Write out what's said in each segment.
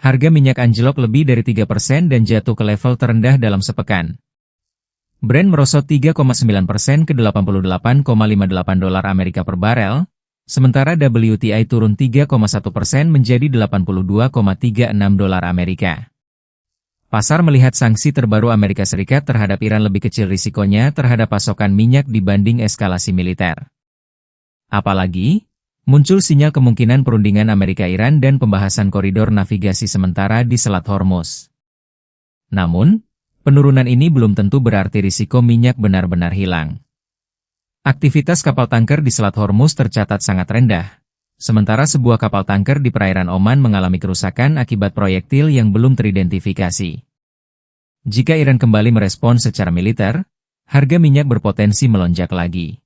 Harga minyak anjlok lebih dari 3% dan jatuh ke level terendah dalam sepekan. Brent merosot 3,9% ke $88,58 Amerika per barel, sementara WTI turun 3,1% menjadi $82,36 Amerika. Pasar melihat sanksi terbaru Amerika Serikat terhadap Iran lebih kecil risikonya terhadap pasokan minyak dibanding eskalasi militer. Apalagi, muncul sinyal kemungkinan perundingan Amerika-Iran dan pembahasan koridor navigasi sementara di Selat Hormuz. Namun, penurunan ini belum tentu berarti risiko minyak benar-benar hilang. Aktivitas kapal tanker di Selat Hormuz tercatat sangat rendah, sementara sebuah kapal tanker di perairan Oman mengalami kerusakan akibat proyektil yang belum teridentifikasi. Jika Iran kembali merespon secara militer, harga minyak berpotensi melonjak lagi.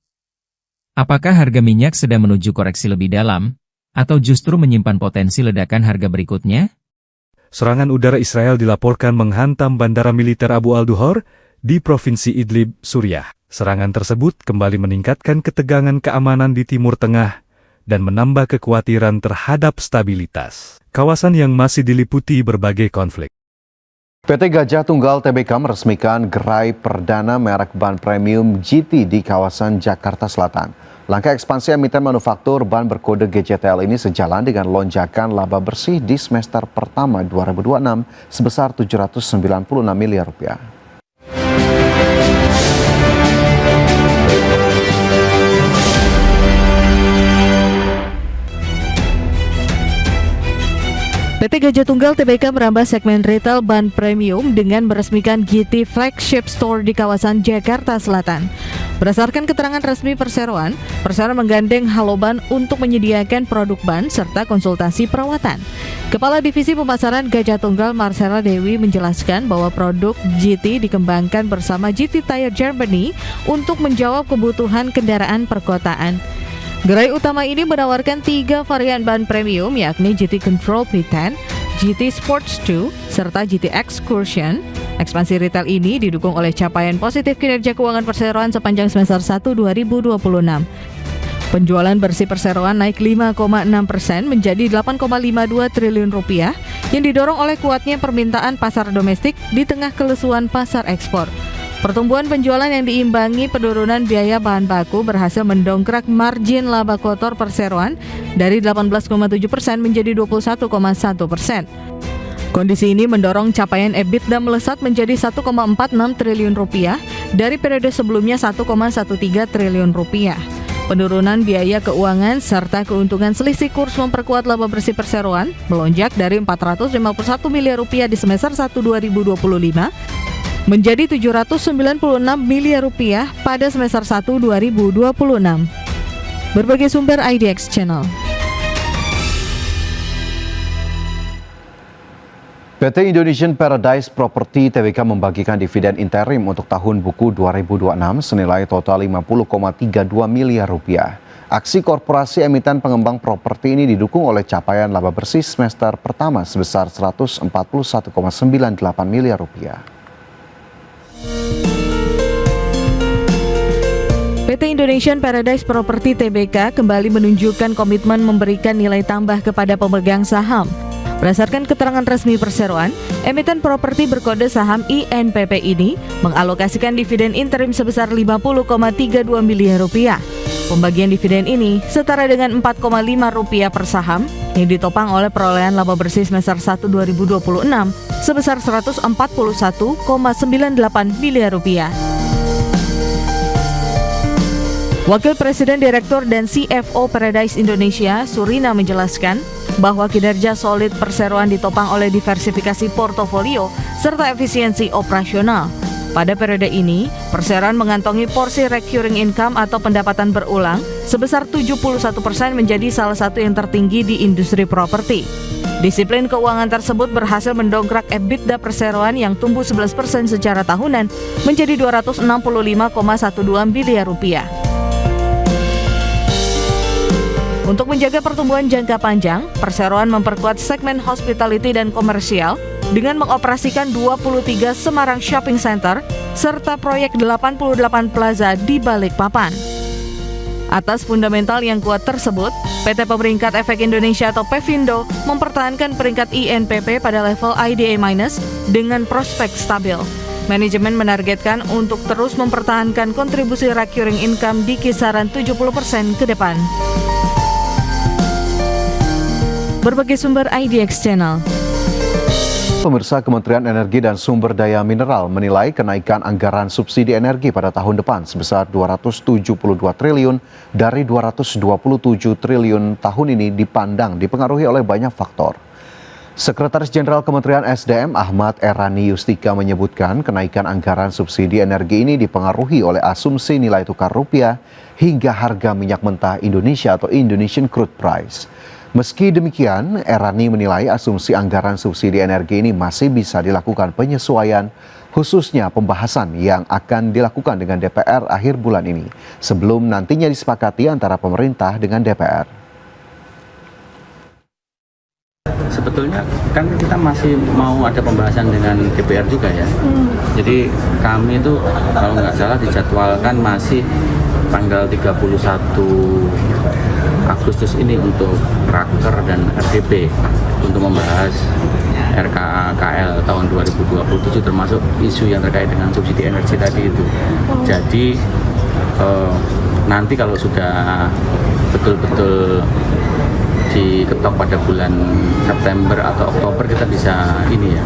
Apakah harga minyak sedang menuju koreksi lebih dalam, atau justru menyimpan potensi ledakan harga berikutnya? Serangan udara Israel dilaporkan menghantam bandara militer Abu al-Duhor di Provinsi Idlib, Suriah. Serangan tersebut kembali meningkatkan ketegangan keamanan di Timur Tengah dan menambah kekhawatiran terhadap stabilitas kawasan yang masih diliputi berbagai konflik. PT Gajah Tunggal Tbk meresmikan gerai perdana merek ban premium GT di kawasan Jakarta Selatan. Langkah ekspansi emiten manufaktur ban berkode GJTL ini sejalan dengan lonjakan laba bersih di semester pertama 2026 sebesar Rp796 miliar. PT Gajah Tunggal Tbk merambah segmen retail ban premium dengan meresmikan GT Flagship Store di kawasan Jakarta Selatan. Berdasarkan keterangan resmi Perseroan, Perseroan menggandeng Haloban untuk menyediakan produk ban serta konsultasi perawatan. Kepala Divisi Pemasaran Gajah Tunggal Marcella Dewi menjelaskan bahwa produk GT dikembangkan bersama GT Tire Germany untuk menjawab kebutuhan kendaraan perkotaan. Gerai utama ini menawarkan 3 varian ban premium yakni GT Control P10, GT Sports 2, serta GT Excursion. Ekspansi retail ini didukung oleh capaian positif kinerja keuangan Perseroan sepanjang semester 1 2026. Penjualan bersih Perseroan naik 5,6% menjadi Rp8,52 triliun yang didorong oleh kuatnya permintaan pasar domestik di tengah kelesuan pasar ekspor. Pertumbuhan penjualan yang diimbangi penurunan biaya bahan baku berhasil mendongkrak margin laba kotor Perseroan dari 18,7% menjadi 21,1%. Kondisi ini mendorong capaian EBITDA melesat menjadi Rp1,46 triliun dari periode sebelumnya Rp1,13 triliun. Penurunan biaya keuangan serta keuntungan selisih kurs memperkuat laba bersih Perseroan melonjak dari Rp451 miliar di semester 1 2025 menjadi Rp796 miliar pada semester 1 2026. Berbagai sumber IDX Channel. PT Indonesian Paradise Property Tbk membagikan dividen interim untuk tahun buku 2026 senilai total Rp50,32 miliar. Aksi korporasi emiten pengembang properti ini didukung oleh capaian laba bersih semester pertama sebesar Rp141,98 miliar. PT Indonesian Paradise Property Tbk kembali menunjukkan komitmen memberikan nilai tambah kepada pemegang saham. Berdasarkan keterangan resmi Perseroan, emiten properti berkode saham INPP ini mengalokasikan dividen interim sebesar Rp50,32 miliar. Pembagian dividen ini setara dengan Rp4,5 per saham yang ditopang oleh perolehan laba bersih semester 1 2026 sebesar Rp141,98 miliar. Wakil Presiden Direktur dan CFO Paradise Indonesia, Surina menjelaskan bahwa kinerja solid Perseroan ditopang oleh diversifikasi portofolio serta efisiensi operasional. Pada periode ini, Perseroan mengantongi porsi recurring income atau pendapatan berulang sebesar 71% menjadi salah satu yang tertinggi di industri properti. Disiplin keuangan tersebut berhasil mendongkrak EBITDA Perseroan yang tumbuh 11% secara tahunan menjadi Rp265,12 miliar. Untuk menjaga pertumbuhan jangka panjang, Perseroan memperkuat segmen hospitality dan komersial dengan mengoperasikan 23 Semarang Shopping Center serta proyek 88 Plaza di Balikpapan. Atas fundamental yang kuat tersebut, PT Pemeringkat Efek Indonesia atau Pevindo mempertahankan peringkat INPP pada level IDA- dengan prospek stabil. Manajemen menargetkan untuk terus mempertahankan kontribusi recurring income di kisaran 70% ke depan. Berbagai sumber IDX Channel. Pemirsa, Kementerian Energi dan Sumber Daya Mineral menilai kenaikan anggaran subsidi energi pada tahun depan sebesar 272 triliun dari 227 triliun tahun ini dipengaruhi oleh banyak faktor. Sekretaris Jenderal Kementerian SDM Ahmad Erani Yustika menyebutkan kenaikan anggaran subsidi energi ini dipengaruhi oleh asumsi nilai tukar rupiah hingga harga minyak mentah Indonesia atau Indonesian Crude Price. Meski demikian, Erani menilai asumsi anggaran subsidi energi ini masih bisa dilakukan penyesuaian, khususnya pembahasan yang akan dilakukan dengan DPR akhir bulan ini, sebelum nantinya disepakati antara pemerintah dengan DPR. Sebetulnya kan kita masih mau ada pembahasan dengan DPR juga ya. Jadi kami itu kalau nggak salah dijadwalkan masih tanggal 31 Agustus ini untuk Raker dan RDP untuk membahas RKKL tahun 2027 termasuk isu yang terkait dengan subsidi energi tadi itu. Jadi nanti kalau sudah betul-betul diketok pada bulan September atau Oktober kita bisa ini ya.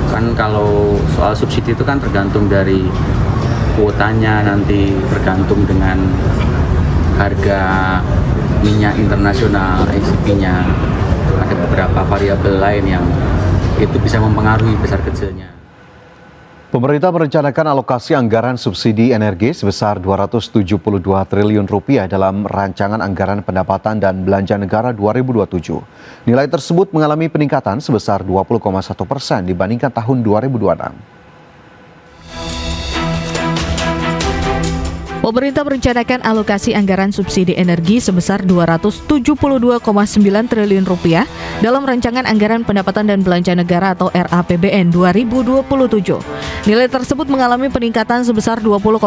Kan kalau soal subsidi itu kan tergantung dari kuotanya, nanti tergantung dengan harga minyak internasional, ICP-nya. Ada beberapa variabel lain yang itu bisa mempengaruhi besar kecilnya. Pemerintah merencanakan alokasi anggaran subsidi energi sebesar 272 triliun rupiah dalam rancangan anggaran pendapatan dan belanja negara 2027. Nilai tersebut mengalami peningkatan sebesar 20,1% dibandingkan tahun 2026. Pemerintah merencanakan alokasi anggaran subsidi energi sebesar 272,9 triliun rupiah dalam rancangan anggaran pendapatan dan belanja negara atau RAPBN 2027. Nilai tersebut mengalami peningkatan sebesar 20,1%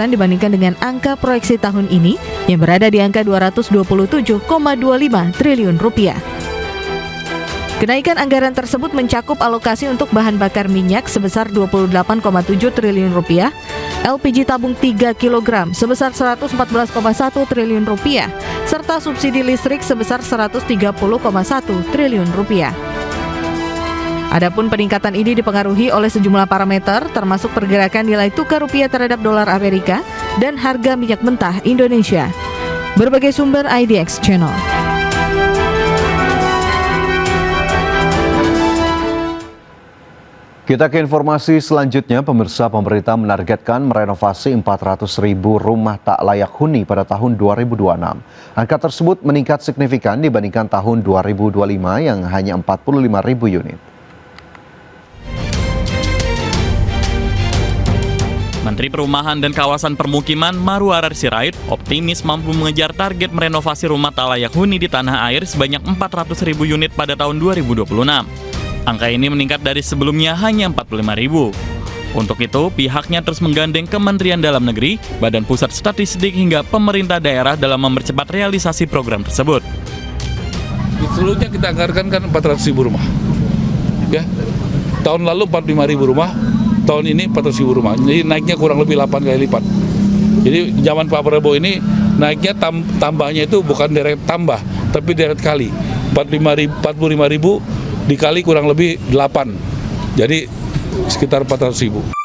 dibandingkan dengan angka proyeksi tahun ini yang berada di angka 227,25 triliun rupiah. Kenaikan anggaran tersebut mencakup alokasi untuk bahan bakar minyak sebesar 28,7 triliun rupiah, LPG tabung 3 kg sebesar 114,1 triliun rupiah, serta subsidi listrik sebesar 130,1 triliun rupiah. Adapun peningkatan ini dipengaruhi oleh sejumlah parameter termasuk pergerakan nilai tukar rupiah terhadap dolar Amerika dan harga minyak mentah Indonesia. Berbagai sumber IDX Channel. Kita ke informasi selanjutnya, pemirsa. Pemerintah menargetkan merenovasi 400.000 rumah tak layak huni pada tahun 2026. Angka tersebut meningkat signifikan dibandingkan tahun 2025 yang hanya 45.000 unit. Menteri Perumahan dan Kawasan Permukiman Marwarar Sirait optimis mampu mengejar target merenovasi rumah tak layak huni di tanah air sebanyak 400.000 unit pada tahun 2026. Angka ini meningkat dari sebelumnya hanya 45.000. Untuk itu, pihaknya terus menggandeng Kementerian Dalam Negeri, Badan Pusat Statistik hingga pemerintah daerah dalam mempercepat realisasi program tersebut. Seluruhnya kita anggarkan kan 400.000 rumah. Ya. Tahun lalu 45.000 rumah, tahun ini 400.000 rumah. Jadi naiknya kurang lebih 8 kali lipat. Jadi zaman Pak Prabowo ini naiknya tambahnya itu bukan deret tambah, tapi deret kali. 45.000 dikali kurang lebih 8, jadi sekitar 400.000.